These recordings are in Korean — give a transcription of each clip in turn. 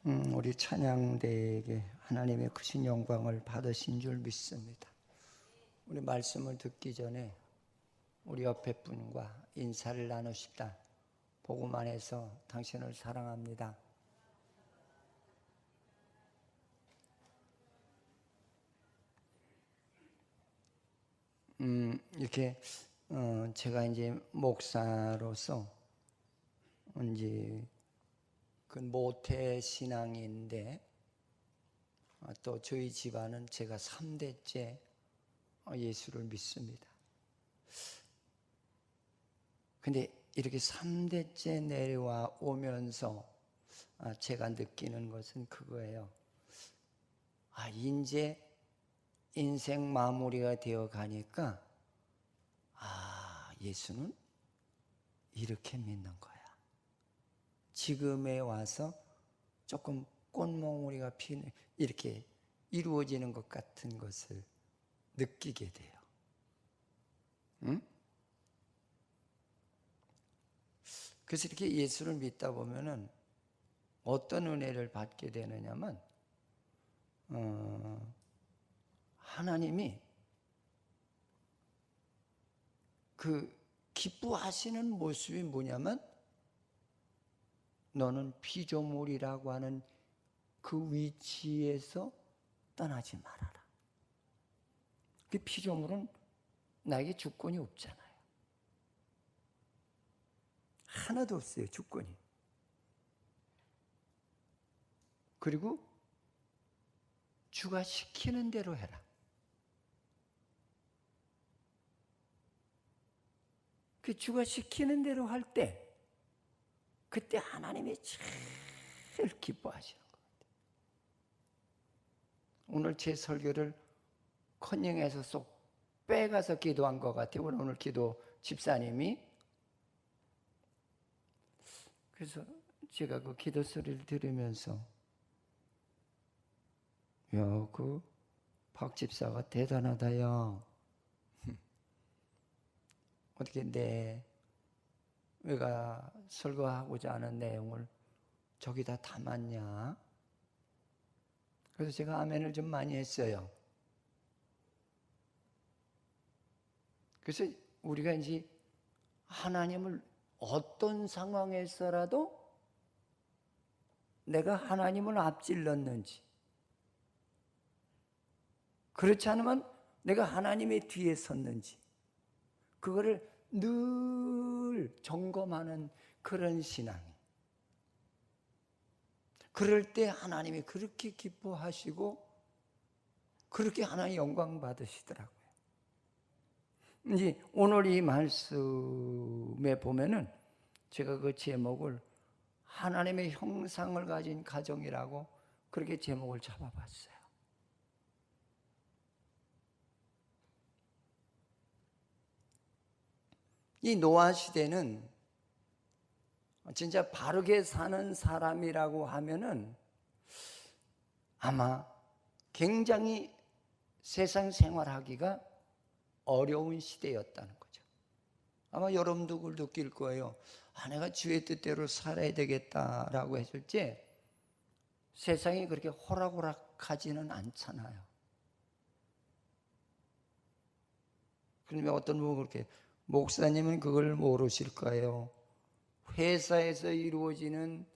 우리 찬양대에게 하나님의 크신 영광을 받으신 줄 믿습니다. 우리 말씀을 듣기 전에 우리 옆에 분과 인사를 나누시다. 복음 안에서 당신을 사랑합니다. 이렇게 제가 이제 목사로서 이제 그 모태 신앙인데 또 저희 집안은 제가 3대째 예수를 믿습니다. 근데 이렇게 3대째 내려와 오면서 제가 느끼는 것은 그거예요. 이제 인생 마무리가 되어 가니까 예수는 이렇게 믿는 거야. 지금에 와서 조금 꽃몽우리가 피는 이렇게 이루어지는 것 같은 것을 느끼게 돼요. 응? 그래서 이렇게 예수를 믿다 보면은 어떤 은혜를 받게 되느냐면 하나님이 그 기뻐하시는 모습이 뭐냐면 너는 피조물이라고 하는 그 위치에서 떠나지 말아라. 그 피조물은 나에게 주권이 없잖아요. 하나도 없어요, 주권이. 그리고 주가 시키는 대로 해라. 그 주가 시키는 대로 할 때 그때 하나님이 제일 기뻐하시는 것 같아요. 오늘 제 설교를 컨닝해서 쏙 빼가서 기도한 것 같아요. 오늘 기도 집사님이. 그래서 제가 그 기도 소리를 들으면서 야, 그 박 집사가 대단하다, 야. 어떻게 내가 설교하고자 하는 내용을 저기다 담았냐? 그래서 제가 아멘을 좀 많이 했어요. 그래서 우리가 이제 하나님을 어떤 상황에서라도 내가 하나님을 앞질렀는지, 그렇지 않으면 내가 하나님의 뒤에 섰는지, 그거를 늘 점검하는 그런 신앙이. 그럴 때 하나님이 그렇게 기뻐하시고 그렇게 하나님 영광 받으시더라고요. 이제 오늘 이 말씀에 보면은 제가 그 제목을 하나님의 형상을 가진 가정이라고 그렇게 제목을 잡아봤어요. 이 노아 시대는 진짜 바르게 사는 사람이라고 하면은 아마 굉장히 세상 생활하기가 어려운 시대였다는 거죠. 아마 여러분도 그걸 느낄 거예요. 내가 주의 뜻대로 살아야 되겠다라고 했을 때 세상이 그렇게 호락호락하지는 않잖아요. 그러면 어떤 분은 그렇게, 목사님은 그걸 모르실 거예요. 회사에서 이루어지는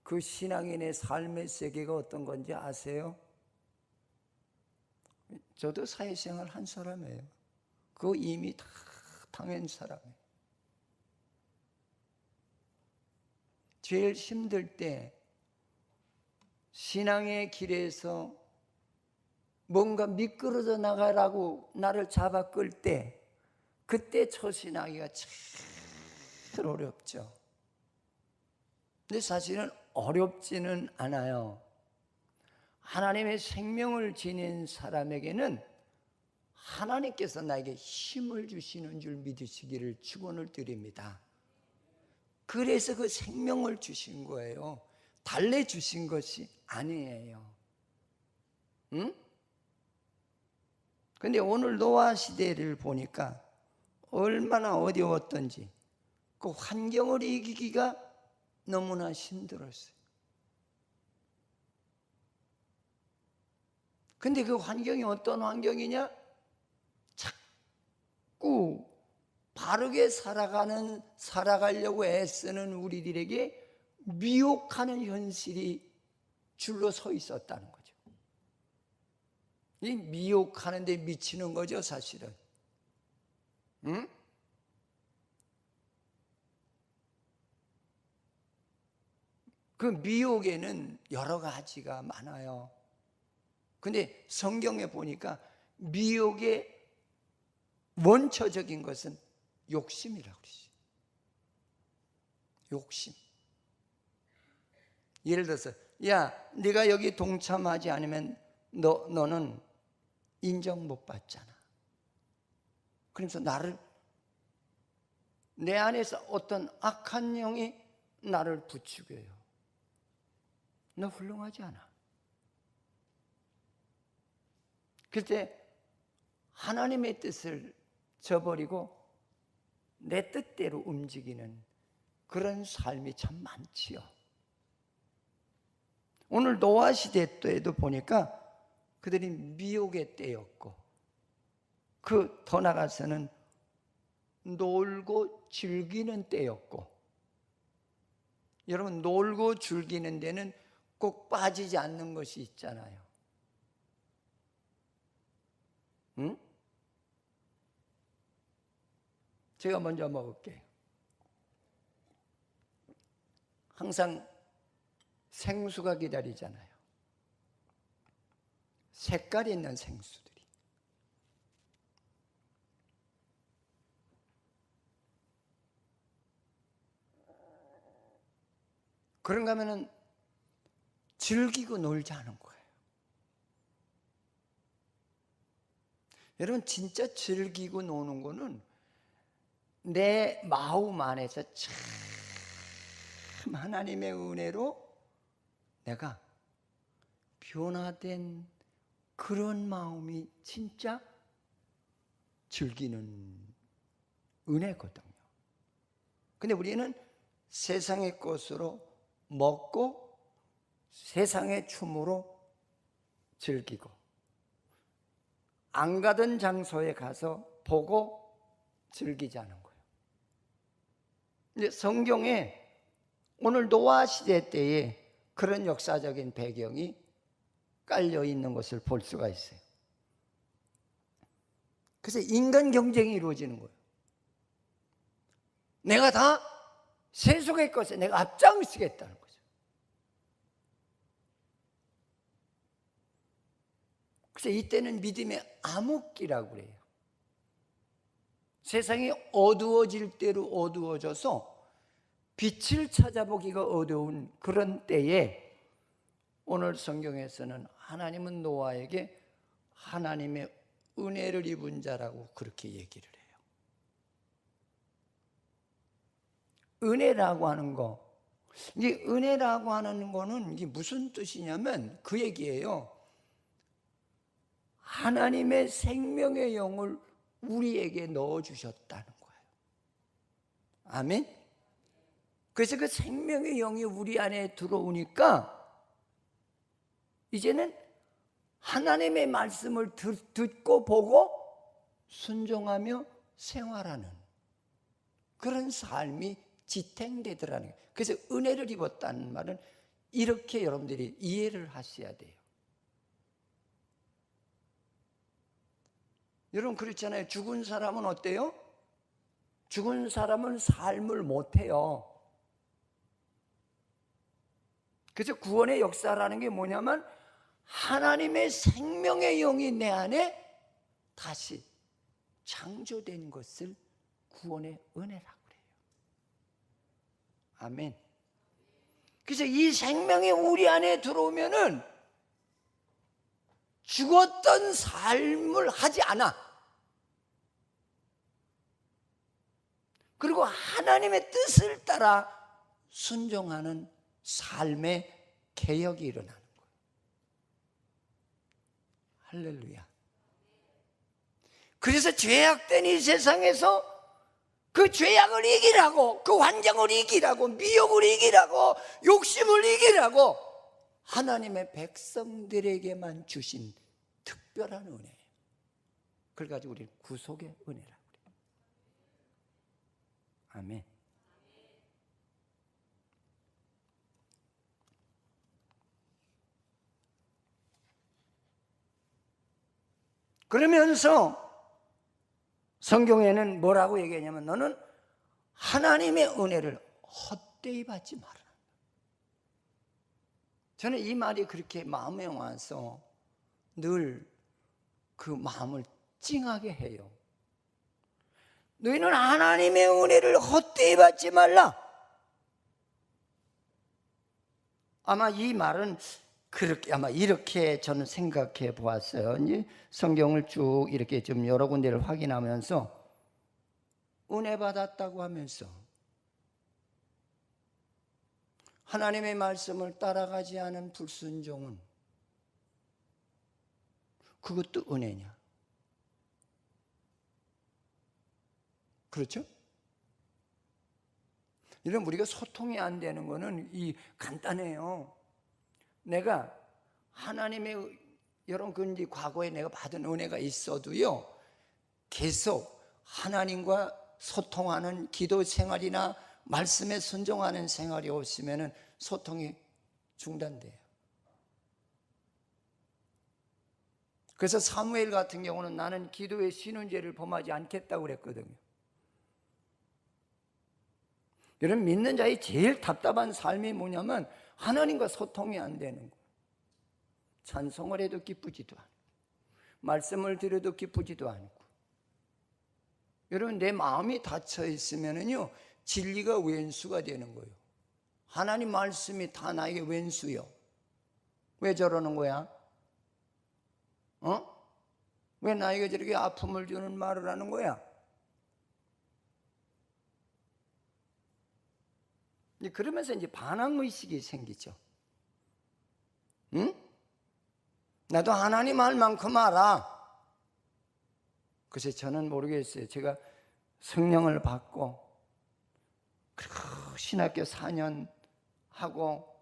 그 신앙인의 삶의 세계가 어떤 건지 아세요? 저도 사회생활 한 사람이에요. 그거 이미 다 당한 사람이에요. 제일 힘들 때 신앙의 길에서 뭔가 미끄러져 나가라고 나를 잡아 끌 때 그때 처신하기가 제일 어렵죠. 근데 사실은 어렵지는 않아요. 하나님의 생명을 지닌 사람에게는 하나님께서 나에게 힘을 주시는 줄 믿으시기를 축원을 드립니다. 그래서 그 생명을 주신 거예요. 달래주신 것이 아니에요. 응? 근데 오늘 노아 시대를 보니까 얼마나 어려웠던지 그 환경을 이기기가 너무나 힘들었어요. 근데 그 환경이 어떤 환경이냐? 자꾸 바르게 살아가려고 애쓰는 우리들에게 미혹하는 현실이 줄로 서 있었다는 거죠. 이 미혹하는 데 미치는 거죠, 사실은. 응? 그 미혹에는 여러 가지가 많아요. 근데 성경에 보니까 미혹의 원초적인 것은 욕심이라고 그러죠. 욕심. 예를 들어서, 야, 네가 여기 동참하지 않으면 너는 인정 못 받잖아. 그러면서 내 안에서 어떤 악한 영이 나를 부추겨요. 너 훌륭하지 않아. 그때 하나님의 뜻을 저버리고 내 뜻대로 움직이는 그런 삶이 참 많지요. 오늘 노아 시대 때에도 보니까 그들이 미혹의 때였고, 그 더 나가서는 놀고 즐기는 때였고, 여러분 놀고 즐기는 데는 꼭 빠지지 않는 것이 있잖아요. 응? 제가 먼저 먹을게요. 항상 생수가 기다리잖아요. 색깔 있는 생수들이. 그런가 하면은 즐기고 놀자는 거예요. 여러분 진짜 즐기고 노는 거는 내 마음 안에서 참 하나님의 은혜로 내가 변화된 그런 마음이 진짜 즐기는 은혜거든요. 근데 우리는 세상의 것으로 먹고 세상의 춤으로 즐기고 안 가던 장소에 가서 보고 즐기자는 거예요. 이제 성경에 오늘 노아 시대 때에 그런 역사적인 배경이 깔려 있는 것을 볼 수가 있어요. 그래서 인간 경쟁이 이루어지는 거예요. 내가 다 세속의 것에 내가 앞장서겠다는 거죠. 그래서 이때는 믿음의 암흑기라고 그래요. 세상이 어두워질 대로 어두워져서 빛을 찾아보기가 어려운 그런 때에 오늘 성경에서는 하나님은 노아에게 하나님의 은혜를 입은 자라고 그렇게 얘기를 해요. 은혜라고 하는 거, 이 은혜라고 하는 거는 이게 무슨 뜻이냐면 그 얘기예요. 하나님의 생명의 영을 우리에게 넣어주셨다는 거예요. 아멘? 그래서 그 생명의 영이 우리 안에 들어오니까 이제는 하나님의 말씀을 듣고 보고 순종하며 생활하는 그런 삶이 지탱되더라는 거예요. 그래서 은혜를 입었다는 말은 이렇게 여러분들이 이해를 하셔야 돼요. 여러분 그렇잖아요. 죽은 사람은 어때요? 죽은 사람은 삶을 못해요. 그래서 구원의 역사라는 게 뭐냐면 하나님의 생명의 영이 내 안에 다시 창조된 것을 구원의 은혜라고 그래요. 아멘. 그래서 이 생명이 우리 안에 들어오면은 죽었던 삶을 하지 않아. 그리고 하나님의 뜻을 따라 순종하는 삶의 개혁이 일어나는 거예요. 할렐루야. 그래서 죄악된 이 세상에서 그 죄악을 이기라고, 그 환경을 이기라고, 미혹을 이기라고, 욕심을 이기라고 하나님의 백성들에게만 주신 특별한 은혜예요. 그걸 가지고 우리는 구속의 은혜라고 그래요. 아멘. 그러면서 성경에는 뭐라고 얘기하냐면 너는 하나님의 은혜를 헛되이 받지 마라. 저는 이 말이 그렇게 마음에 와서 늘 그 마음을 찡하게 해요. 너희는 하나님의 은혜를 헛되이 받지 말라. 아마 이 말은 아마 이렇게 저는 생각해 보았어요. 이제 성경을 쭉 이렇게 좀 여러 군데를 확인하면서 은혜 받았다고 하면서 하나님의 말씀을 따라가지 않은 불순종은 그것도 은혜냐? 그렇죠? 이런 우리가 소통이 안 되는 거는 간단해요. 내가 하나님의 여러분 그 과거에 내가 받은 은혜가 있어도요, 계속 하나님과 소통하는 기도 생활이나 말씀에 순종하는 생활이 없으면 소통이 중단돼요. 그래서 사무엘 같은 경우는 나는 기도에 쉬는 죄를 범하지 않겠다고 그랬거든요. 여러분 믿는 자의 제일 답답한 삶이 뭐냐면 하나님과 소통이 안 되는 거예요. 찬송을 해도 기쁘지도 않고 말씀을 들어도 기쁘지도 않고. 여러분 내 마음이 닫혀 있으면은요 진리가 왼수가 되는 거예요. 하나님 말씀이 다 나에게 왼수요. 왜 저러는 거야? 왜 나에게 저렇게 아픔을 주는 말을 하는 거야? 그러면서 이제 반항의식이 생기죠. 응? 나도 하나님 할 만큼 알아. 그래서 저는 모르겠어요. 제가 성령을 받고 신학교 4년 하고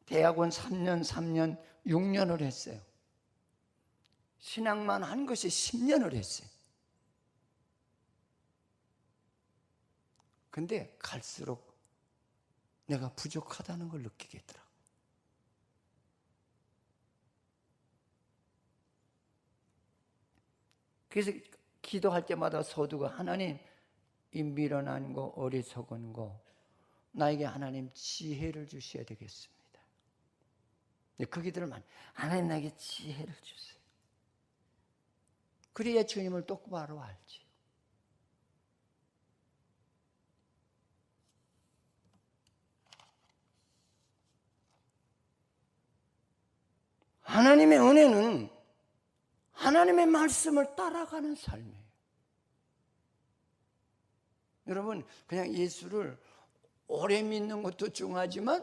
대학원 3년 6년을 했어요. 신학만 한 것이 10년을 했어요. 근데 갈수록 내가 부족하다는 걸 느끼겠더라고. 그래서 기도할 때마다 서두가 하나님 이 미련한 거 어리석은 거 나에게 하나님 지혜를 주셔야 되겠습니다. 그 기도를 하나님 나에게 지혜를 주세요. 그래야 주님을 똑바로 알지. 하나님의 은혜는 하나님의 말씀을 따라가는 삶이에요. 여러분 그냥 예수를 오래 믿는 것도 중요하지만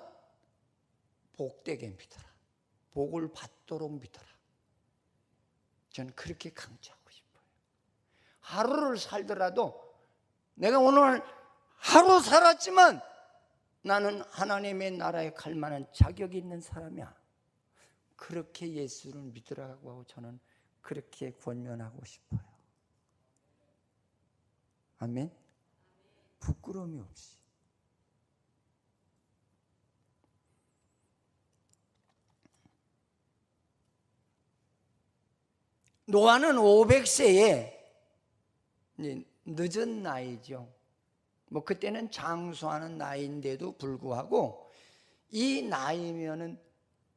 복되게 믿어라. 복을 받도록 믿어라. 저는 그렇게 강조하고 싶어요. 하루를 살더라도 내가 오늘 하루 살았지만 나는 하나님의 나라에 갈 만한 자격이 있는 사람이야. 그렇게 예수를 믿으라고 하고 저는 그렇게 권면하고 싶어요. 아멘. 부끄러움이 없이. 노아는 500세에 늦은 나이죠. 그때는 장수하는 나이인데도 불구하고 이 나이면은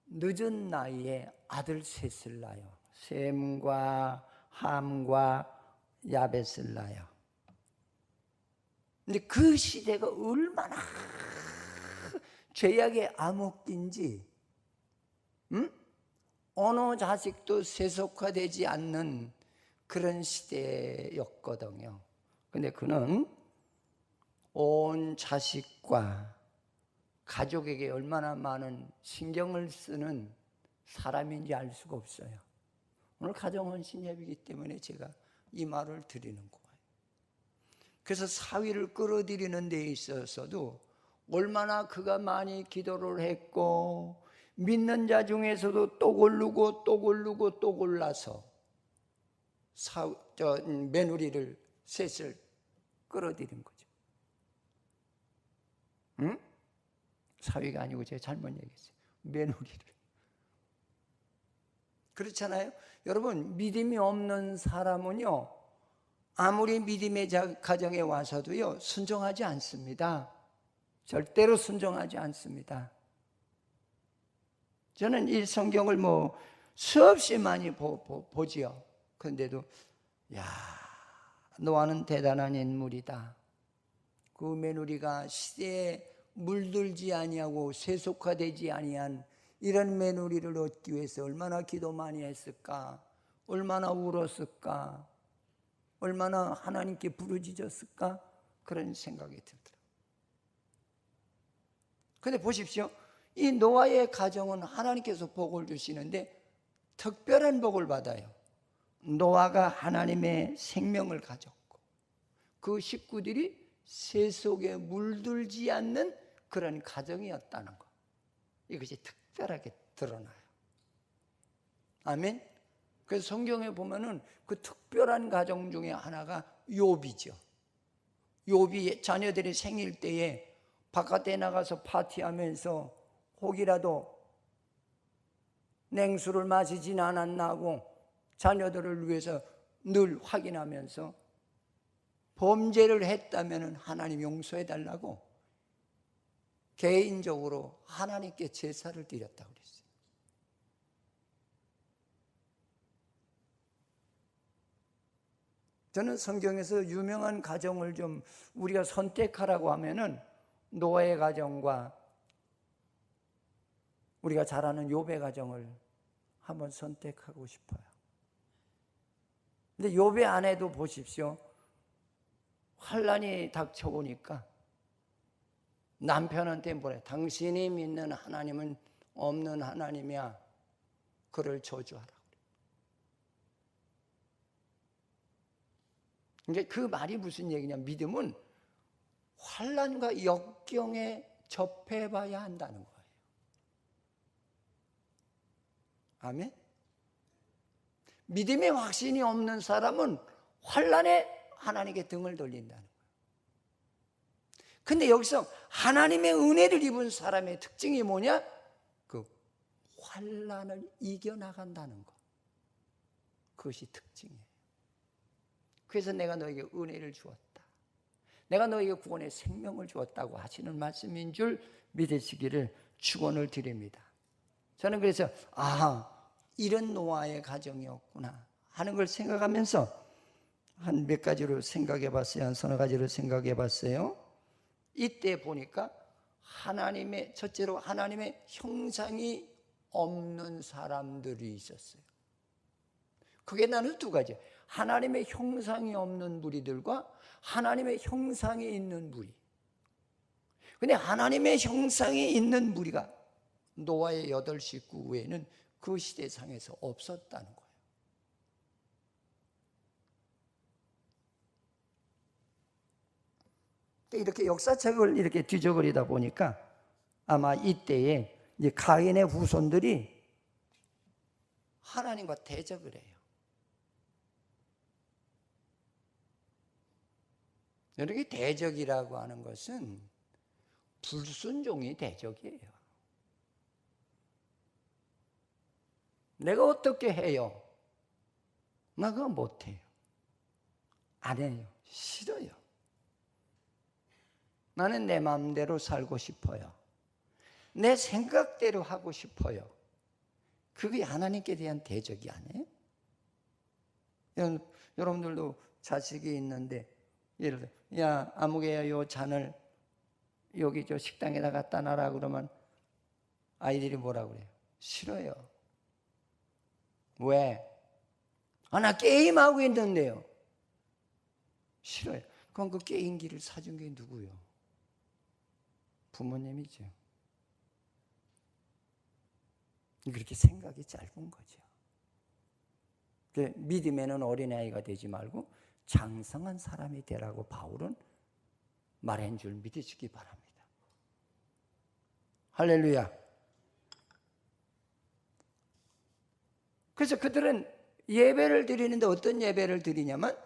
늦은 나이에 아들 셋을 낳아요. 셈과 함과 야벳을 낳아요. 근데 그 시대가 얼마나 죄악의 암흑기인지, 어느 자식도 세속화되지 않는 그런 시대였거든요. 근데 그는 온 자식과 가족에게 얼마나 많은 신경을 쓰는 사람인지 알 수가 없어요. 오늘 가정헌신 예배이기 때문에 제가 이 말을 드리는 거예요. 그래서 사위를 끌어들이는 데 있어서도 얼마나 그가 많이 기도를 했고 믿는 자 중에서도 또 고르고 또 골라서 며느리를 셋을 끌어들인 거죠. 응? 사위가 아니고 제가 잘못 얘기했어요. 며느리를. 그렇잖아요. 여러분, 믿음이 없는 사람은요, 아무리 믿음의 가정에 와서도요, 순종하지 않습니다. 절대로 순종하지 않습니다. 저는 이 성경을 수없이 많이 보지요. 그런데도 야, 노아는 대단한 인물이다. 그 며느리가 시대에 물들지 아니하고 세속화되지 아니한 이런 며느리를 얻기 위해서 얼마나 기도 많이 했을까, 얼마나 울었을까, 얼마나 하나님께 부르짖었을까, 그런 생각이 들더라고요. 그런데 보십시오. 이 노아의 가정은 하나님께서 복을 주시는데 특별한 복을 받아요. 노아가 하나님의 생명을 가졌고 그 식구들이 세속에 물들지 않는 그런 가정이었다는 것, 이것이 특별하게 드러나요. 아멘. 그래서 성경에 보면은 그 특별한 가정 중에 하나가 욥이죠. 욥이 자녀들이 생일 때에 바깥에 나가서 파티하면서 혹이라도 냉수를 마시진 않았나 하고 자녀들을 위해서 늘 확인하면서 범죄를 했다면 하나님 용서해 달라고 개인적으로 하나님께 제사를 드렸다고 그랬어요. 저는 성경에서 유명한 가정을 좀 우리가 선택하라고 하면은 노아의 가정과 우리가 잘 아는 욥의 가정을 한번 선택하고 싶어요. 근데 욥의 아내도 보십시오. 환란이 닥쳐오니까 남편한테 뭐래? 당신이 믿는 하나님은 없는 하나님이야. 그를 저주하라. 이제 그 말이 무슨 얘기냐? 믿음은 환란과 역경에 접해봐야 한다는 거예요. 아멘. 믿음의 확신이 없는 사람은 환란에 하나님께 등을 돌린다는 거예요. 근데 여기서 하나님의 은혜를 입은 사람의 특징이 뭐냐? 그 환란을 이겨나간다는 것. 그것이 특징이에요. 그래서 내가 너에게 은혜를 주었다, 내가 너에게 구원의 생명을 주었다고 하시는 말씀인 줄 믿으시기를 축원을 드립니다. 저는 그래서 이런 노아의 가정이었구나 하는 걸 생각하면서 한 몇 가지로 생각해 봤어요. 한 서너 가지로 생각해 봤어요. 이때 보니까 첫째로 하나님의 형상이 없는 사람들이 있었어요. 그게 나는 두 가지. 하나님의 형상이 없는 무리들과 하나님의 형상이 있는 무리. 근데 하나님의 형상이 있는 무리가 노아의 8 식구 외에는 그 시대상에서 없었다는 거예요. 이렇게 역사책을 이렇게 뒤적거리다 보니까 아마 이때에 이제 가인의 후손들이 하나님과 대적을 해요. 이렇게 대적이라고 하는 것은 불순종이 대적이에요. 내가 어떻게 해요? 나 그거 못해요. 안 해요. 싫어요. 나는 내 마음대로 살고 싶어요. 내 생각대로 하고 싶어요. 그게 하나님께 대한 대적이 아니에요? 여러분들도 자식이 있는데 예를 들어 야 아무개야 요 잔을 여기 저 식당에다 갖다 놔라 그러면 아이들이 뭐라 그래요? 싫어요. 왜? 나 게임하고 있는데요. 싫어요. 그럼 그 게임기를 사준 게 누구요? 부모님이죠. 그렇게 생각이 짧은 거죠. 믿음에는 어린아이가 되지 말고 장성한 사람이 되라고 바울은 말한 줄 믿으시기 바랍니다. 할렐루야. 그래서 그들은 예배를 드리는데 어떤 예배를 드리냐면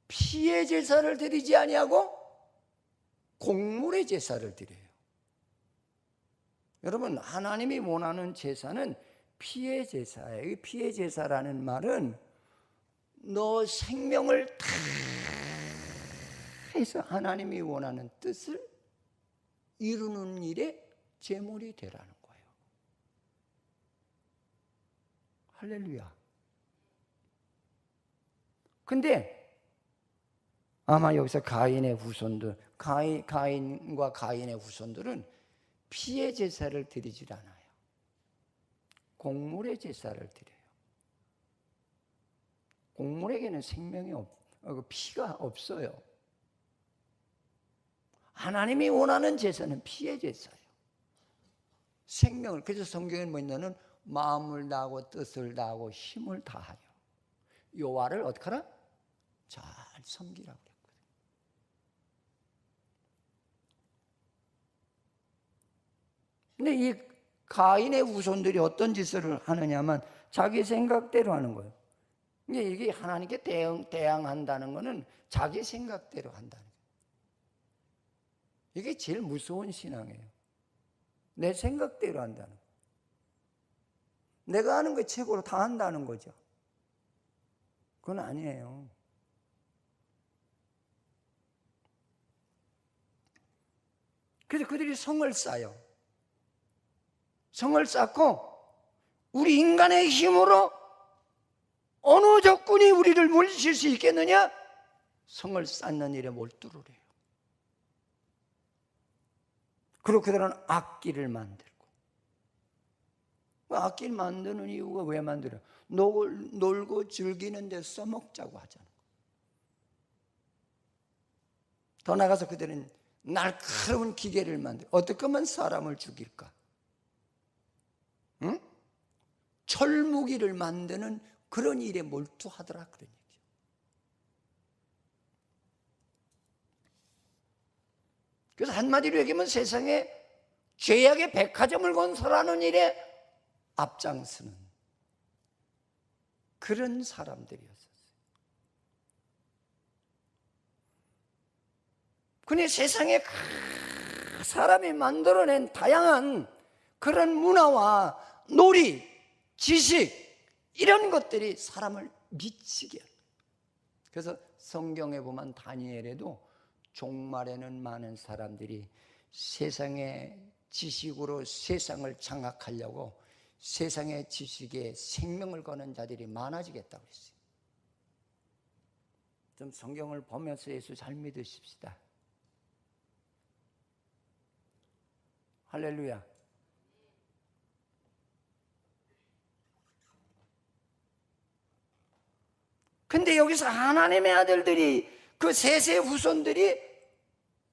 피의 제사를 드리지 아니하고 곡물의 제사를 드려요. 여러분, 하나님이 원하는 제사는 피의 제사예요. 이 피의 제사라는 말은 너 생명을 다 해서 하나님이 원하는 뜻을 이루는 일에 제물이 되라는 거예요. 할렐루야. 근데 아마 여기서 가인의 후손들, 가인과 가인의 후손들은 피의 제사를 드리질 않아요. 곡물의 제사를 드려요. 곡물에게는 생명이 피가 없어요. 하나님이 원하는 제사는 피의 제사예요. 생명을, 그래서 성경에 뭐 있냐면 마음을 다하고 뜻을 다하고 힘을 다하여 여호와를 어떻게 하라? 잘 섬기라고 그랬거든요. 근데 이 가인의 후손들이 어떤 짓을 하느냐면 자기 생각대로 하는 거예요. 이게 하나님께 대항한다는 것은 자기 생각대로 한다는 거예요. 이게 제일 무서운 신앙이에요. 내 생각대로 한다는 거예요. 내가 하는 거 최고로 다 한다는 거죠. 그건 아니에요. 그래서 그들이 성을 쌓아요. 성을 쌓고 우리 인간의 힘으로 어느 적군이 우리를 물리칠 수 있겠느냐? 성을 쌓는 일에 몰두를 해요. 그리고 그들은 악기를 만들고, 악기를 만드는 이유가 왜 만들어요? 놀고 즐기는 데 써먹자고 하잖아요. 더 나가서 그들은 날카로운 기계를 만들어. 어떻게 하면 사람을 죽일까? 응? 철무기를 만드는 그런 일에 몰두하더라, 그런 얘기죠. 그래서 한마디로 얘기하면 세상에 죄악의 백화점을 건설하는 일에 앞장서는 그런 사람들이었어요. 근데 세상에 사람이 만들어낸 다양한 그런 문화와 놀이, 지식 이런 것들이 사람을 미치게 합니다. 그래서 성경에 보면 다니엘에도 종말에는 많은 사람들이 세상의 지식으로 세상을 장악하려고 세상의 지식에 생명을 거는 자들이 많아지겠다고 했어요. 좀 성경을 보면서 예수 잘 믿으십시다. 할렐루야. 근데 여기서 하나님의 아들들이 그 셋의 후손들이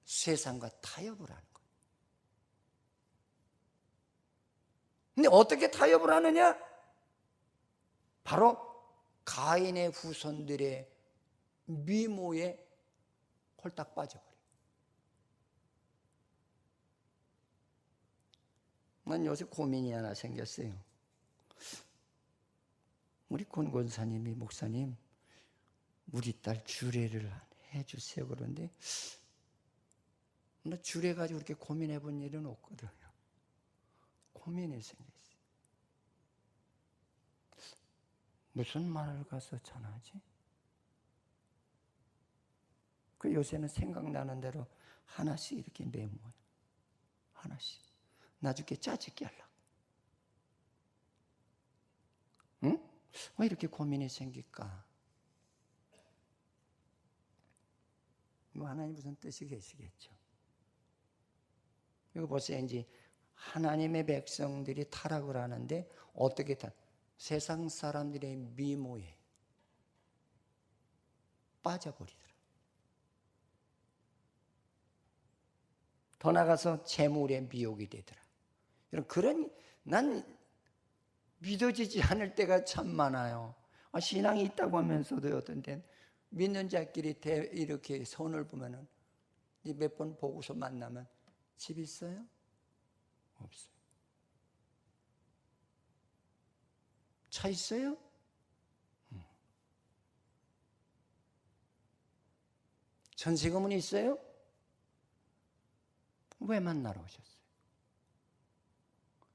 세상과 타협을 하는 거예요. 근데 어떻게 타협을 하느냐? 바로 가인의 후손들의 미모에 홀딱 빠져버려요. 난 요새 고민이 하나 생겼어요. 우리 권권사님이 목사님 우리 딸 주례를 해주세요 그런데 나 주례 가지고 그렇게 고민해 본 일은 없거든요. 고민이 생겼어요. 무슨 말을 가서 전하지? 그 요새는 생각나는 대로 하나씩 이렇게 메모해요. 하나씩. 나중에 짜집게 하려고. 응? 왜 이렇게 고민이 생길까? 뭐 하나님 무슨 뜻이 계시겠죠. 이거 보세요. 이제 하나님의 백성들이 타락을 하는데 어떻게 세상 사람들의 미모에 빠져버리더라. 더 나가서 재물의 미혹이 되더라. 난 믿어지지 않을 때가 참 많아요. 신앙이 있다고 하면서도 어떤 때는 믿는 자끼리 이렇게 손을 보면은 몇 번 보고서 만나면 집 있어요? 없어요. 차 있어요? 천세금은 있어요? 왜 만나러 오셨어요?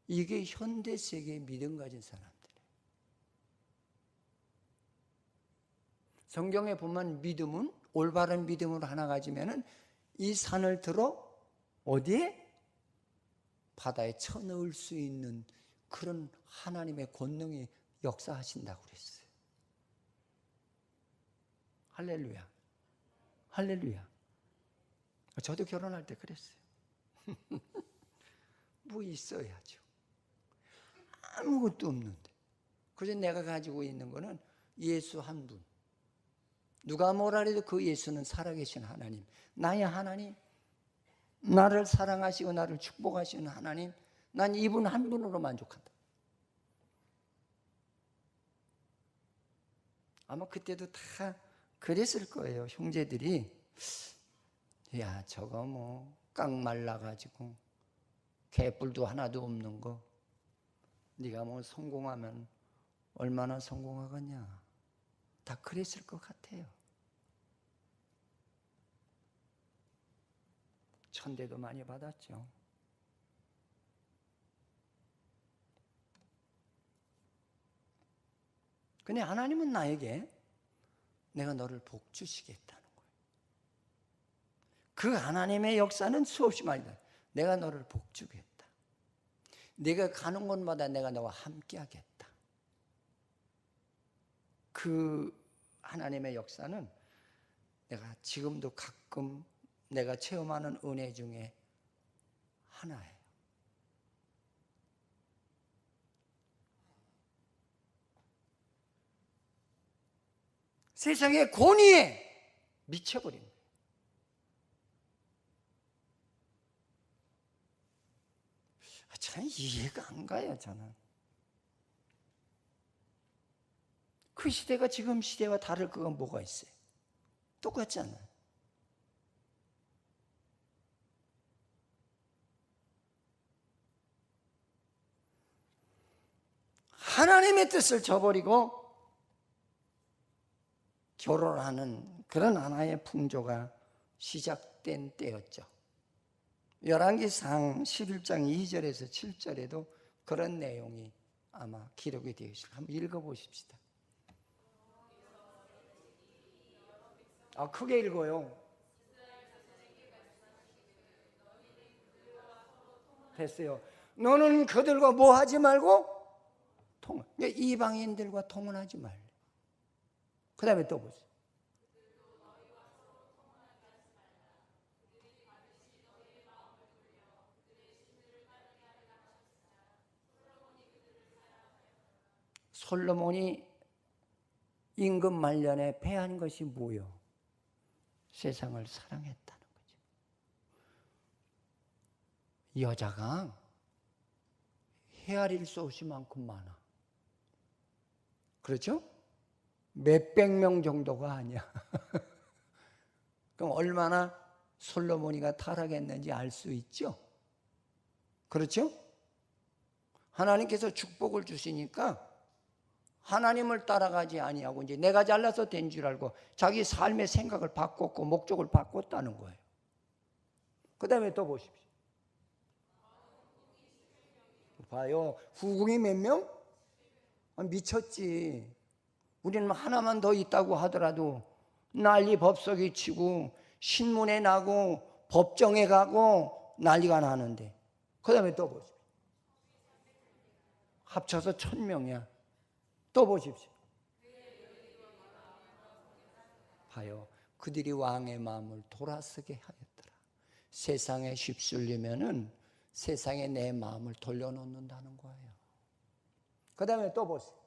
이게 현대 세계의 믿음 가진 사람들이에요. 성경에 보면 믿음은 올바른 믿음으로 하나 가지면은 이 산을 들어 어디에? 바다에 쳐넣을 수 있는 그런 하나님의 권능이 역사하신다고 그랬어요. 할렐루야. 할렐루야. 저도 결혼할 때 그랬어요. 뭐 있어야죠. 아무것도 없는데. 그래서 내가 가지고 있는 거는 예수 한 분. 누가 뭐라 해도 그 예수는 살아계신 하나님. 나의 하나님. 나를 사랑하시고 나를 축복하시는 하나님. 난 이분 한 분으로 만족한다. 아마 그때도 다 그랬을 거예요. 형제들이. 야, 저거 뭐 깡말라가지고 개뿔도 하나도 없는 거. 네가 뭐 성공하면 얼마나 성공하겠냐. 다 그랬을 것 같아요. 천대도 많이 받았죠. 근데 하나님은 나에게 내가 너를 복주시겠다는 거예요. 그 하나님의 역사는 수없이 많이다. 내가 너를 복주겠다. 네가 가는 곳마다 내가 너와 함께하겠다. 그 하나님의 역사는 내가 지금도 가끔 내가 체험하는 은혜 중에 하나예요. 세상의 권위에 미쳐버린 거예요. 참 이해가 안 가요, 저는. 그 시대가 지금 시대와 다를 거가 뭐가 있어요? 똑같잖아요. 하나님의 뜻을 저버리고 결혼하는 그런 하나의 풍조가 시작된 때였죠. 열왕기상 11장 2절에서 7절에도 그런 내용이 아마 기록이 되어 있을 거예요. 한번 읽어보십시다. 크게 읽어요. 됐어요. 너는 그들과 뭐 하지 말고 통화. 이방인들과 통혼하지 말래. 그 다음에 또 보세요. 솔로몬이 임금 말년에 패한 것이 뭐요? 세상을 사랑했다는 거죠. 여자가 헤아릴 수 없이 많고 많아. 그렇죠? 몇백 명 정도가 아니야. 그럼 얼마나 솔로몬이가 타락했는지 알 수 있죠? 그렇죠? 하나님께서 축복을 주시니까 하나님을 따라가지 아니하고 이제 내가 잘나서 된 줄 알고 자기 삶의 생각을 바꿨고 목적을 바꿨다는 거예요. 그 다음에 또 보십시오. 봐요. 후궁이 몇 명? 미쳤지. 우리는 하나만 더 있다고 하더라도 난리 법석이 치고 신문에 나고 법정에 가고 난리가 나는데 그 다음에 또 보십시오. 합쳐서 1000명이야. 또 보십시오. 봐요. 그들이 왕의 마음을 돌아서게 하였더라. 세상에 휩쓸리면은 세상에 내 마음을 돌려놓는다는 거예요. 그 다음에 또 보세요.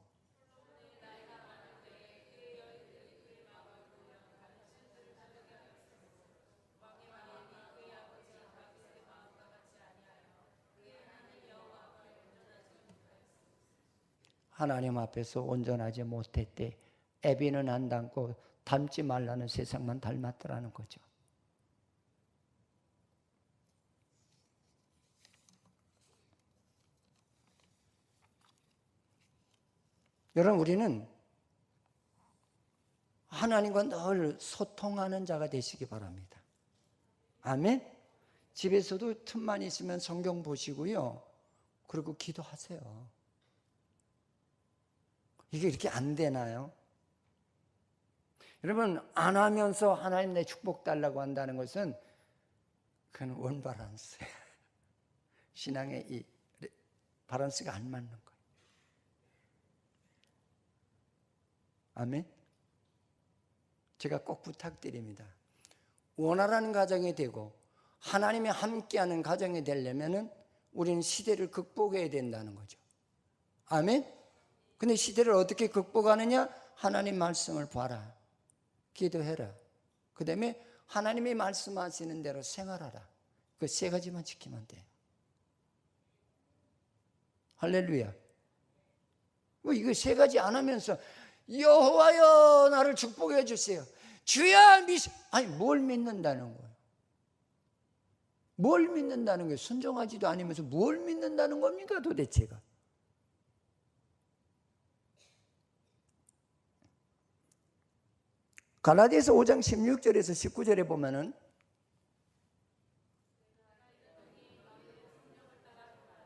하나님 앞에서 온전하지 못했대. 애비는 안 닮고 닮지 말라는 세상만 닮았더라는 거죠. 여러분, 우리는 하나님과 늘 소통하는 자가 되시기 바랍니다. 아멘. 집에서도 틈만 있으면 성경 보시고요, 그리고 기도하세요. 이게 이렇게 안 되나요? 여러분, 안 하면서 하나님 내 축복 달라고 한다는 것은 그건 원바란스예요. 신앙의 이 바란스가 안 맞는 거예요. 아멘. 제가 꼭 부탁드립니다. 원활한 가정이 되고 하나님이 함께하는 가정이 되려면 우리는 시대를 극복해야 된다는 거죠. 아멘. 근데 시대를 어떻게 극복하느냐? 하나님 말씀을 봐라, 기도해라, 그 다음에 하나님이 말씀하시는 대로 생활하라. 그 세 가지만 지키면 돼요. 할렐루야. 뭐 이거 세 가지 안 하면서 여호와여 나를 축복해 주세요, 주야 아니 뭘 믿는다는 거예요? 뭘 믿는다는 거예요? 순종하지도 않으면서 뭘 믿는다는 겁니까 도대체가? 갈라디아서 5장 16절에서 19절에 보면은,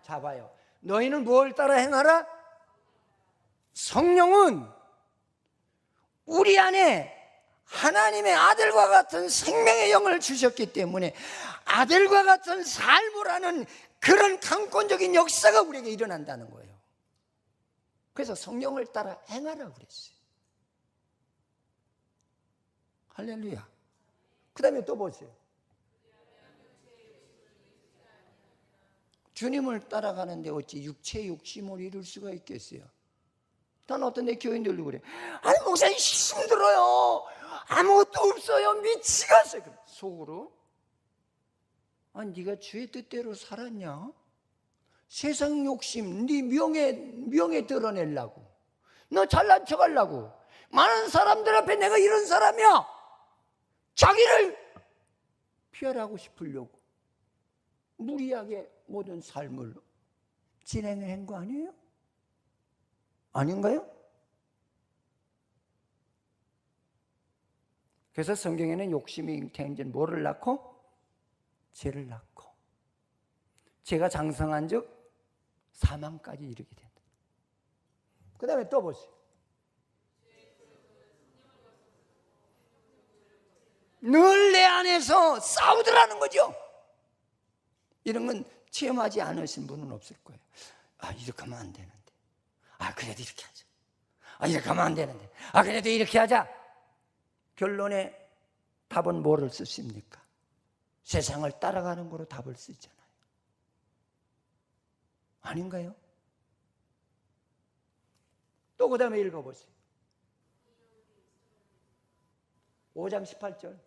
자 봐요. 너희는 뭘 따라 행하라? 성령은 우리 안에 하나님의 아들과 같은 생명의 영을 주셨기 때문에 아들과 같은 삶을 하는 그런 강권적인 역사가 우리에게 일어난다는 거예요. 그래서 성령을 따라 행하라고 그랬어요. 할렐루야. 그 다음에 또 보세요. 주님을 따라가는데 어찌 육체의 욕심을 이룰 수가 있겠어요? 단 어떤 내 교인들도 그래. 아니 목사님 힘들어요, 아무것도 없어요, 미치겠어요. 속으로, 아니 네가 주의 뜻대로 살았냐? 세상 욕심, 네 명예 드러내려고, 너 잘난 척 하려고, 많은 사람들 앞에 내가 이런 사람이야, 자기를 피하라고 싶으려고 무리하게 모든 삶을 진행한 거 아니에요? 아닌가요? 그래서 성경에는 욕심이 잉태한 뭐를 낳고? 죄를 낳고, 죄가 장성한 즉 사망까지 이르게 된다. 그 다음에 또 보세요. 늘 내 안에서 싸우더라는 거죠. 이런 건 체험하지 않으신 분은 없을 거예요. 아 이렇게 하면 안 되는데, 아 그래도 이렇게 하자, 아 이렇게 하면 안 되는데, 아 그래도 이렇게 하자. 결론에 답은 뭐를 쓰십니까? 세상을 따라가는 거로 답을 쓰잖아요. 아닌가요? 또 그 다음에 읽어보세요. 5장 18절.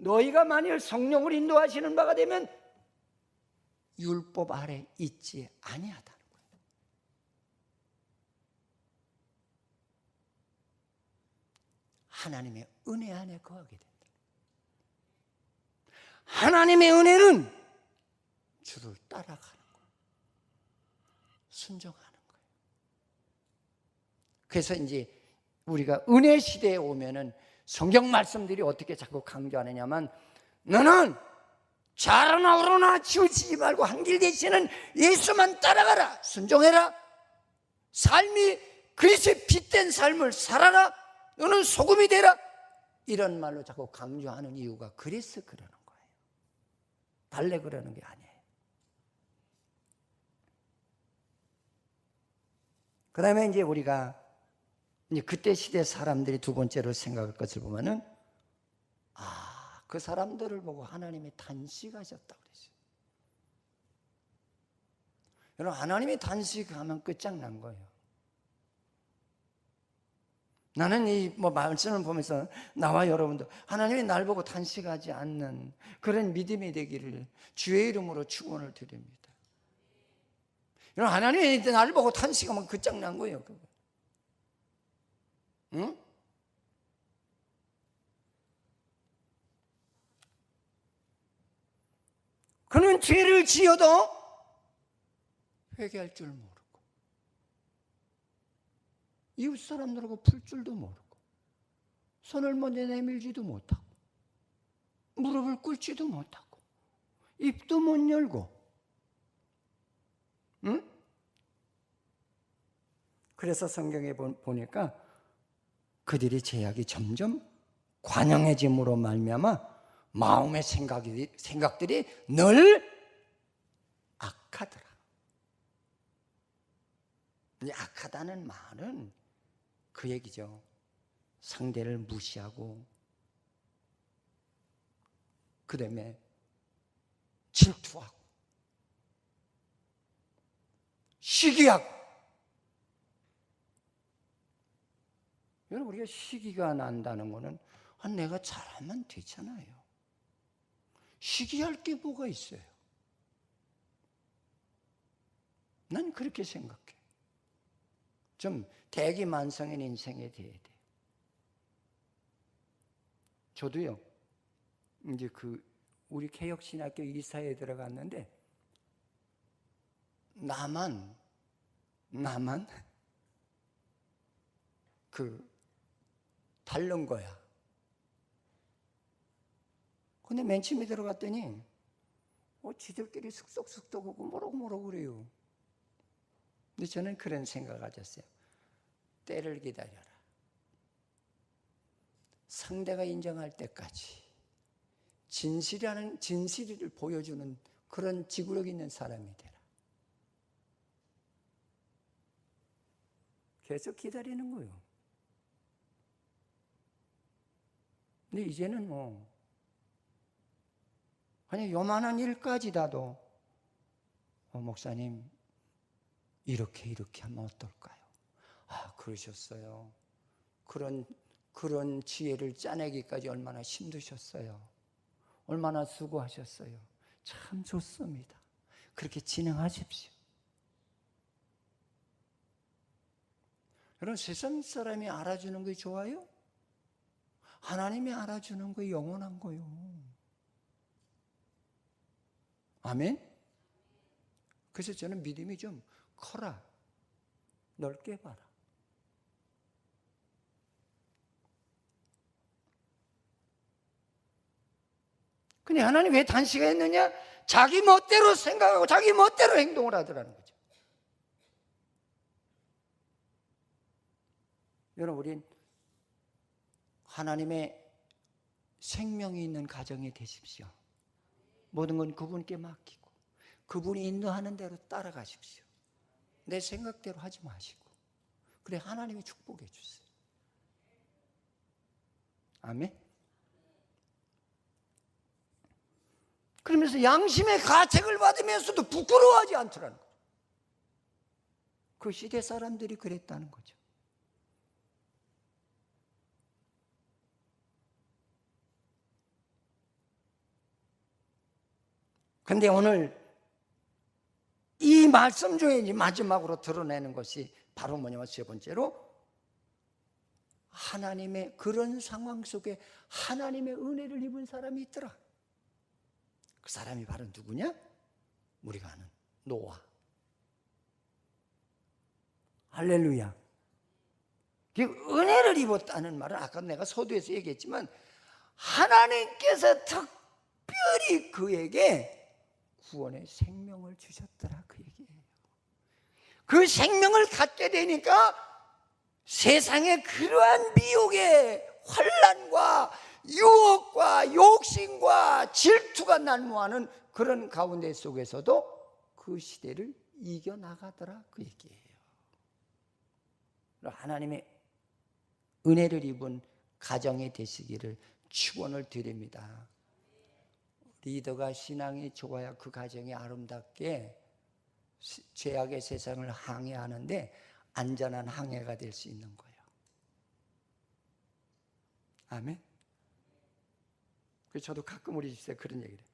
너희가 만일 성령을 인도하시는 바가 되면 율법 아래 있지 아니하다는 거예요. 하나님의 은혜 안에 거하게 된다. 하나님의 은혜는 주를 따라가는 거예요. 순종하는 거예요. 그래서 이제 우리가 은혜 시대에 오면은 성경 말씀들이 어떻게 자꾸 강조하느냐면, 너는 잘하나 오르나 치우치지 말고 한 길 되시는 예수만 따라가라, 순종해라, 삶이 그리스도의 빛된 삶을 살아라, 너는 소금이 되라, 이런 말로 자꾸 강조하는 이유가 그래서 그러는 거예요. 달래 그러는 게 아니에요. 그 다음에 이제 우리가 이제 그때 시대 사람들이 두 번째로 생각할 것을 보면은, 그 사람들을 보고 하나님이 단식하셨다고 그랬어요. 여러분, 하나님이 단식하면 끝장난 거예요. 나는 이 말씀을 보면서 나와 여러분도 하나님이 날 보고 단식하지 않는 그런 믿음이 되기를 주의 이름으로 축원을 드립니다. 여러분, 하나님이 날 보고 단식하면 끝장난 거예요. 그거. 응? 그는 죄를 지어도 회개할 줄 모르고 이웃 사람들하고 풀 줄도 모르고 손을 먼저 내밀지도 못하고 무릎을 꿇지도 못하고 입도 못 열고, 응? 그래서 성경에 보니까 그들의 죄악이 점점 관영해짐으로 말미암아 마음의 생각들이 늘 악하더라. 이 악하다는 말은 그 얘기죠. 상대를 무시하고, 그 다음에 질투하고, 시기하고. 여러분, 우리가 시기가 난다는 거는 내가 잘하면 되잖아요. 시기할 게 뭐가 있어요? 난 그렇게 생각해. 좀 대기만성인 인생에 대해야 돼. 저도요, 이제 우리 개혁신학교 이사회에 들어갔는데 나만 다른 거야. 근데 맨 처음에 들어갔더니 지들끼리 쑥덕쑥덕하고 뭐라고 그래요. 근데 저는 그런 생각을 가졌어요. 때를 기다려라. 상대가 인정할 때까지 진실을 보여주는 그런 지구력 있는 사람이 되라. 계속 기다리는 거예요. 근데 이제는 아니 요만한 일까지라도 목사님 이렇게 하면 어떨까요? 그러셨어요. 그런 지혜를 짜내기까지 얼마나 힘드셨어요. 얼마나 수고하셨어요. 참 좋습니다. 그렇게 진행하십시오. 여러분, 세상 사람이 알아주는 게 좋아요? 하나님이 알아주는 거 영원한 거요. 아멘? 그래서 저는 믿음이 좀 커라. 넓게 봐라. 근데 하나님 왜 단시간했느냐? 자기 멋대로 생각하고 자기 멋대로 행동을 하더라는 거죠. 여러분, 우린 하나님의 생명이 있는 가정이 되십시오. 모든 건 그분께 맡기고 그분이 인도하는 대로 따라가십시오. 내 생각대로 하지 마시고. 그래 하나님이 축복해 주세요. 아멘. 그러면서 양심의 가책을 받으면서도 부끄러워하지 않더라는 거죠. 그 시대 사람들이 그랬다는 거죠. 근데 오늘 이 말씀 중에 마지막으로 드러내는 것이 바로 뭐냐면 세 번째로 하나님의 그런 상황 속에 하나님의 은혜를 입은 사람이 있더라. 그 사람이 바로 누구냐? 우리가 아는 노아. 할렐루야. 은혜를 입었다는 말은 아까 내가 서두에서 얘기했지만 하나님께서 특별히 그에게 구원의 생명을 주셨더라, 그 얘기예요. 그 생명을 갖게 되니까 세상의 그러한 미혹의 환난과 유혹과 욕심과 질투가 난무하는 그런 가운데 속에서도 그 시대를 이겨나가더라, 그 얘기예요. 하나님의 은혜를 입은 가정이 되시기를 축원을 드립니다. 리더가 신앙이 좋아야 그 가정이 아름답게 죄악의 세상을 항해하는데 안전한 항해가 될 수 있는 거예요. 아멘. 그래서 저도 가끔 우리 집에 그런 얘기를 해요.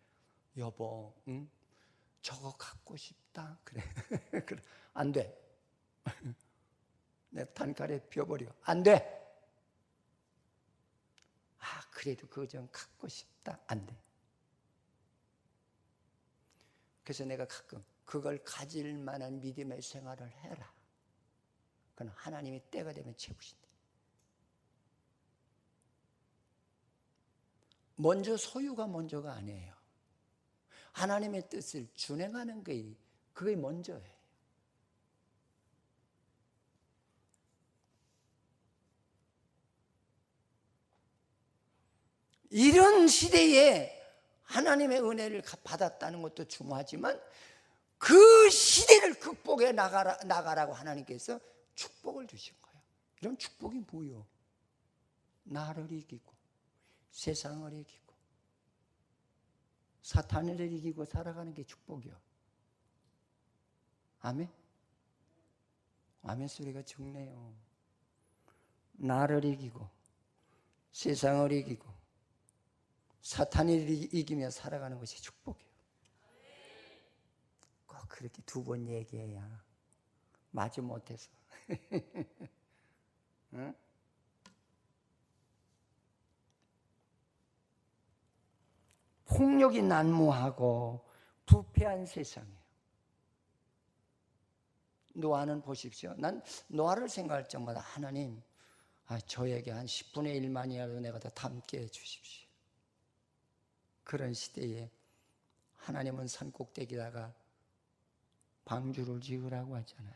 여보, 응? 저거 갖고 싶다. 그래. 그래. 안 돼. 내 단칼에 비워버려. 안 돼. 그래도 그거 좀 갖고 싶다. 안 돼. 그래서 내가 가끔 그걸 가질 만한 믿음의 생활을 해라. 그건 하나님이 때가 되면 채우신다. 먼저 소유가 먼저가 아니에요. 하나님의 뜻을 준행하는 게 그게 먼저예요. 이런 시대에 하나님의 은혜를 받았다는 것도 중요하지만 그 시대를 극복해 나가라고 하나님께서 축복을 주신 거예요. 이런 축복이 뭐요? 나를 이기고 세상을 이기고 사탄을 이기고 살아가는 게 축복이요. 아멘? 아멘 소리가 적네요. 나를 이기고 세상을 이기고 사탄을 이기며 살아가는 것이 축복이에요. 꼭 그렇게 두 번 얘기해야 마지 못해서. 응? 폭력이 난무하고 부패한 세상이에요. 노아는 보십시오. 난 노아를 생각할 적마다 하나님, 저에게 한 10분의 1만이라도 내가 더 담게 해주십시오. 그런 시대에 하나님은 산꼭대기다가 방주를 지으라고 하잖아요.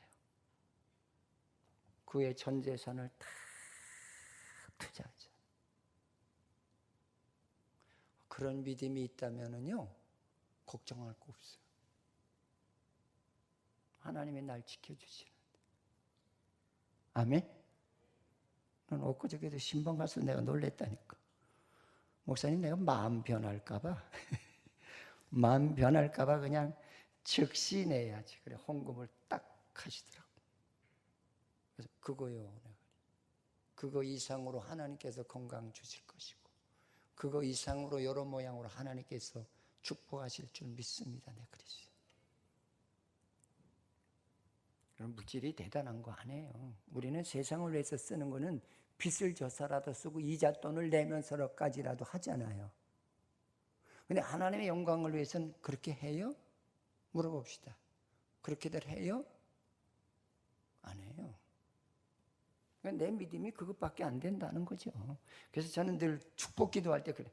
그의 전 재산을 다 투자하죠. 그런 믿음이 있다면요 걱정할 거 없어요. 하나님이 날 지켜주시는데. 아멘? 난 엊그저께도 신방 가서 내가 놀랬다니까. 목사님, 내가 마음 변할까봐 마음 변할까봐 그냥 즉시 내야지. 그래 헌금을 딱 하시더라고. 그래서 그거요. 그거 이상으로 하나님께서 건강 주실 것이고 그거 이상으로 여러 모양으로 하나님께서 축복하실 줄 믿습니다. 내 그리스도. 그럼 물질이 대단한 거 아니에요. 우리는 세상을 위해서 쓰는 거는 빚을 져서라도 쓰고 이자 돈을 내면서까지라도 하잖아요. 근데 하나님의 영광을 위해서는 그렇게 해요? 물어봅시다. 그렇게들 해요? 안 해요. 그러니까 내 믿음이 그것밖에 안 된다는 거죠. 그래서 저는 늘 축복 기도할 때 그래.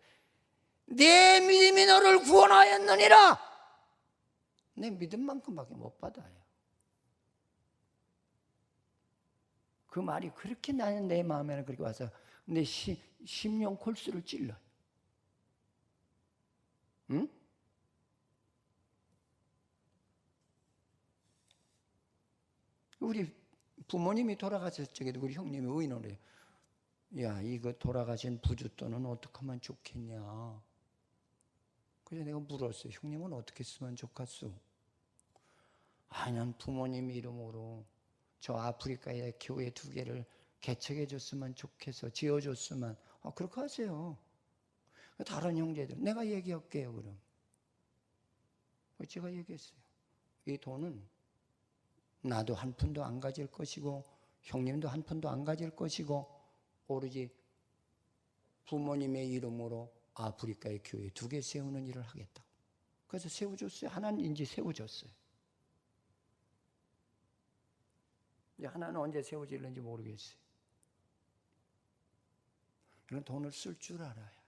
내 믿음이 너를 구원하였느니라. 내 믿음만큼밖에 못 받아요. 그 말이 그렇게 나는 내 마음에는 그렇게 와서 내 심령 골수를 찔러요. 응? 우리 부모님이 돌아가셨을 적에도 우리 형님이 의논을 해요. 야, 이거 돌아가신 부주돈은 어떻게 하면 좋겠냐. 그래서 내가 물었어요. 형님은 어떻게 쓰면 좋겠소? 난 부모님 이름으로 저 아프리카에 교회 2개를 개척해 줬으면 좋겠어. 지어줬으면. 그렇게 하세요. 다른 형제들 내가 얘기할게요. 그럼 제가 얘기했어요. 이 돈은 나도 한 푼도 안 가질 것이고 형님도 한 푼도 안 가질 것이고 오로지 부모님의 이름으로 아프리카의 교회 2개 세우는 일을 하겠다고. 그래서 세워줬어요. 하나는 이제 세워줬어요. 이제 하나는 언제 세워질는지 모르겠어요. 그런 돈을 쓸 줄 알아야죠.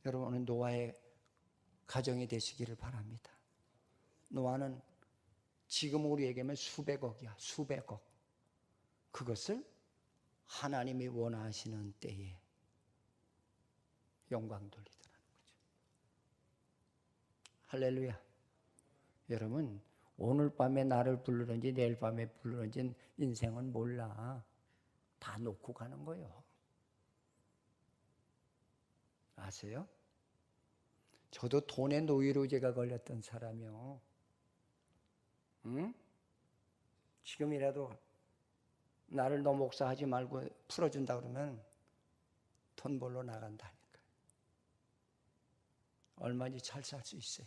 여러분은 노아의 가정이 되시기를 바랍니다. 노아는 지금 우리 얘기하면 수백억이야. 수백억. 그것을 하나님이 원하시는 때에 영광 돌리더라는 거죠. 할렐루야. 여러분, 오늘 밤에 나를 부르는지 내일 밤에 부르는지 인생은 몰라. 다 놓고 가는 거예요. 아세요? 저도 돈의 노예로 제가 걸렸던 사람이요. 응? 지금이라도 나를 너 목사하지 말고 풀어준다 그러면 돈 벌러 나간다니까. 얼마든지 잘 살 수 있어요.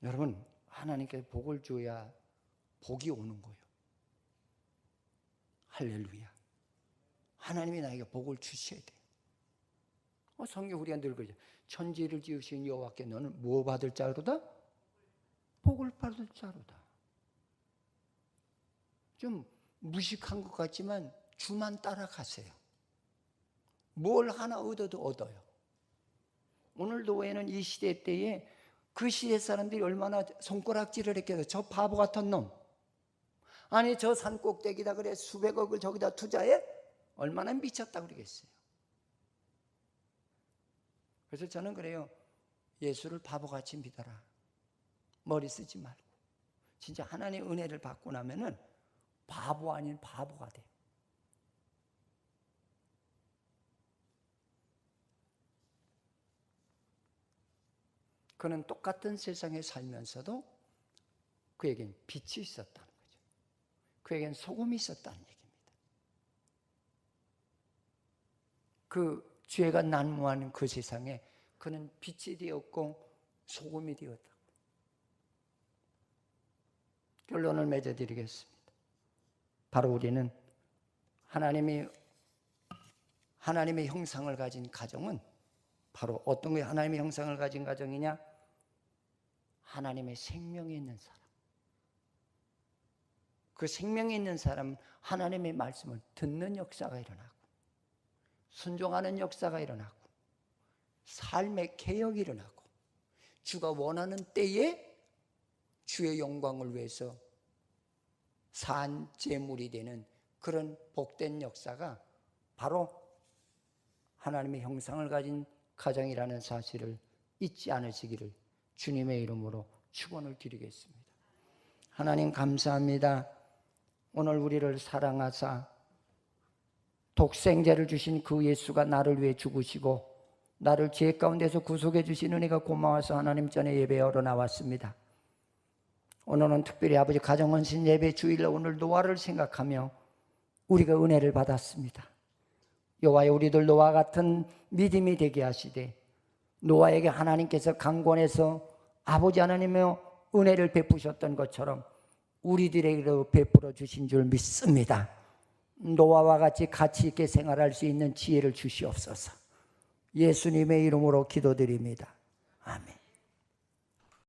여러분, 하나님께 복을 줘야 복이 오는 거예요. 할렐루야. 하나님이 나에게 복을 주셔야 돼. 성경 우리가 늘 그러죠. 천지를 지으신 여호와께 너는 뭐 받을 자로다? 복을 받을 자로다. 좀 무식한 것 같지만 주만 따라가세요. 뭘 하나 얻어도 얻어요. 오늘 노예는 이 시대 때에 그 시대 사람들이 얼마나 손가락질을 했겠어요. 저 바보 같은 놈. 아니 저 산 꼭대기다 그래 수백억을 저기다 투자해? 얼마나 미쳤다 그러겠어요. 그래서 저는 그래요. 예수를 바보같이 믿어라. 머리 쓰지 말고. 진짜 하나님의 은혜를 받고 나면은 바보 아닌 바보가 돼요. 그는 똑같은 세상에 살면서도 그에겐 빛이 있었다는 거죠. 그에겐 소금이 있었다는 얘기입니다. 그 죄가 난무하는 그 세상에 그는 빛이 되었고 소금이 되었다고. 결론을 맺어드리겠습니다. 바로 우리는 하나님의 형상을 가진 가정은 바로 어떤 게 하나님의 형상을 가진 가정이냐? 하나님의 생명이 있는 사람. 그 생명이 있는 사람은 하나님의 말씀을 듣는 역사가 일어나고 순종하는 역사가 일어나고 삶의 개혁이 일어나고 주가 원하는 때에 주의 영광을 위해서 산 제물이 되는 그런 복된 역사가 바로 하나님의 형상을 가진 가정이라는 사실을 잊지 않으시기를 주님의 이름으로 축원을 드리겠습니다. 하나님 감사합니다. 오늘 우리를 사랑하사 독생자를 주신 그 예수가 나를 위해 죽으시고 나를 죄 가운데서 구속해 주신 은혜가 고마워서 하나님 전에 예배하러 나왔습니다. 오늘은 특별히 아버지 가정헌신 예배 주일날 오늘 노아를 생각하며 우리가 은혜를 받았습니다. 여호와여 우리들 노아 같은 믿음이 되게 하시되 노아에게 하나님께서 강권에서 아버지 하나님의 은혜를 베푸셨던 것처럼 우리들에게도 베풀어 주신 줄 믿습니다. 노아와 같이 가치 있게 생활할 수 있는 지혜를 주시옵소서. 예수님의 이름으로 기도드립니다. 아멘.